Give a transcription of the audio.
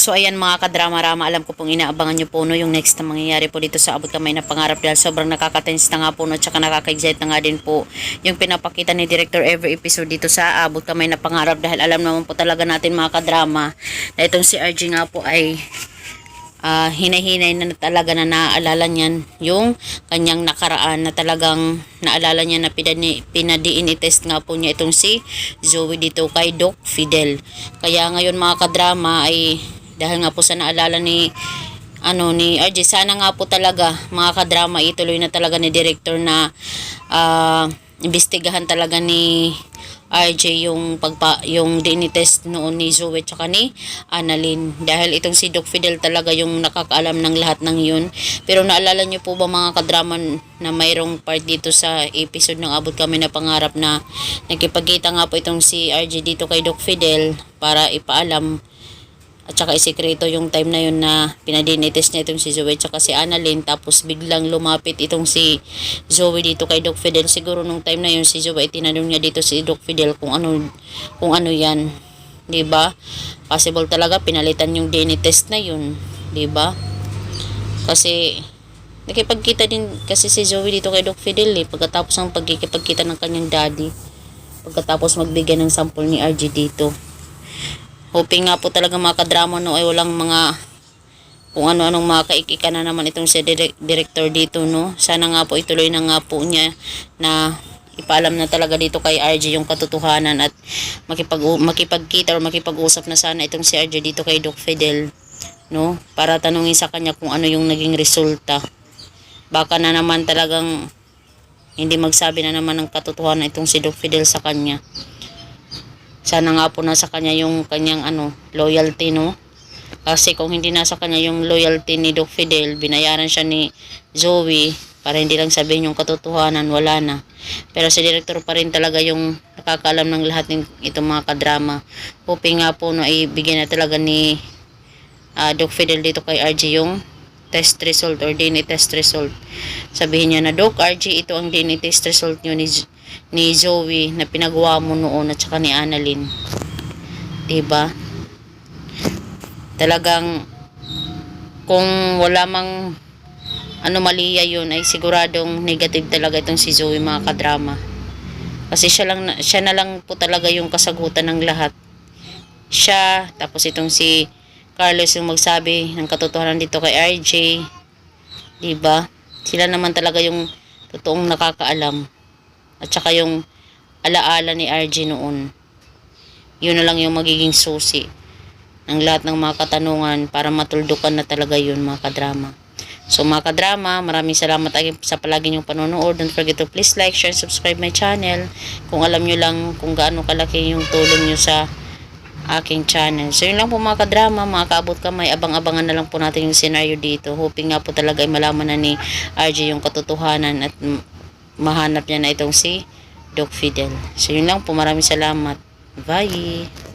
So ayan mga kadrama-rama, alam ko pong inaabangan nyo po no, yung next na mangyayari po dito sa Abot Kamay na Pangarap dahil sobrang nakaka-tense na nga po no, tsaka nakaka-excite na nga din po yung pinapakita ni Director every episode dito sa Abot Kamay na Pangarap dahil alam naman po talaga natin mga kadrama na itong si RG nga po ay hinay-hinay na talaga na naaalala niyan yung kanyang nakaraan na talagang naalala niya na pinadiin i-test nga po niya itong si Zoe dito kay Doc Fidel. Kaya ngayon mga kadrama ay dahil nga po sa naalala ni RJ, sana nga po talaga mga kadrama ituloy na talaga ni director na imbestigahan talaga ni RJ yung DNA test noon ni Zoe tsaka ni Annalyn dahil itong si Doc Fidel talaga yung nakakaalam ng lahat ng yun. Pero naalala niyo po ba mga kadrama na mayroong part dito sa episode ng Abot Kami na Pangarap na nakipagkita nga po itong si RJ dito kay Doc Fidel para ipaalam at saka isekreto yung time na yun na pinadinitest niya itong si Zoe tsaka si Annalyn, tapos biglang lumapit itong si Zoe dito kay Doc Fidel. Siguro nung time na yun si Zoe ay tinanong niya dito si Doc Fidel kung ano yan, 'di ba? Possible talaga pinalitan yung DNA test na yun, 'di ba? Kasi nakipagkita din kasi si Zoe dito kay Doc Fidel pagkatapos ng pagkikipagkita ng kanyang daddy, pagkatapos magbigay ng sample ni RG dito. Hoping nga po talaga mga kadrama no ay walang mga kung ano-anong mga kaikika na naman itong si director dito no. Sana nga po ituloy na nga po niya na ipaalam na talaga dito kay RJ yung katotohanan at makipagkita o makipag-usap na sana itong si RJ dito kay Doc Fidel no, para tanungin sa kanya kung ano yung naging resulta. Baka na naman talagang hindi magsabi na naman ng katotohanan itong si Doc Fidel sa kanya. Sana nga po nasa kanya yung kanyang loyalty no. Kasi kung hindi nasa kanya yung loyalty ni Doc Fidel, binayaran siya ni Zoe para hindi lang sabihin yung katotohanan, wala na. Pero si director pa rin talaga yung nakakaalam ng lahat ng itong mga kadrama. Hoping nga po no ibigyan na talaga ni Doc Fidel dito kay RG yung test result or DNA test result. Sabihin niya na, Doc, RG, ito ang DNA test result nyo ni Zoe na pinagawa mo noon at saka ni Annalyn. Diba? Talagang kung wala mang anomalya yun ay siguradong negative talaga itong si Zoe mga kadrama. Kasi siya na lang po talaga yung kasagutan ng lahat. Siya, tapos itong si Carlos yung magsabi ng katotohanan dito kay RJ. Diba? Sila naman talaga yung totoong nakakaalam. At saka yung alaala ni RJ noon. Yun na lang yung magiging susi ng lahat ng mga katanungan para matuldukan na talaga yun mga kadrama. So mga kadrama, maraming salamat sa palagi niyong panonood. Don't forget to please like, share, and subscribe my channel. Kung alam nyo lang kung gaano kalaki yung tulong nyo sa aking channel. So yun lang po mga kadrama, mga kaabot kamay, abang-abangan na lang po natin yung scenario dito. Hoping nga po talaga ay malaman na ni RJ yung katotohanan at mahanap niya na itong si Doc Fidel. So yun lang po, maraming salamat. Bye!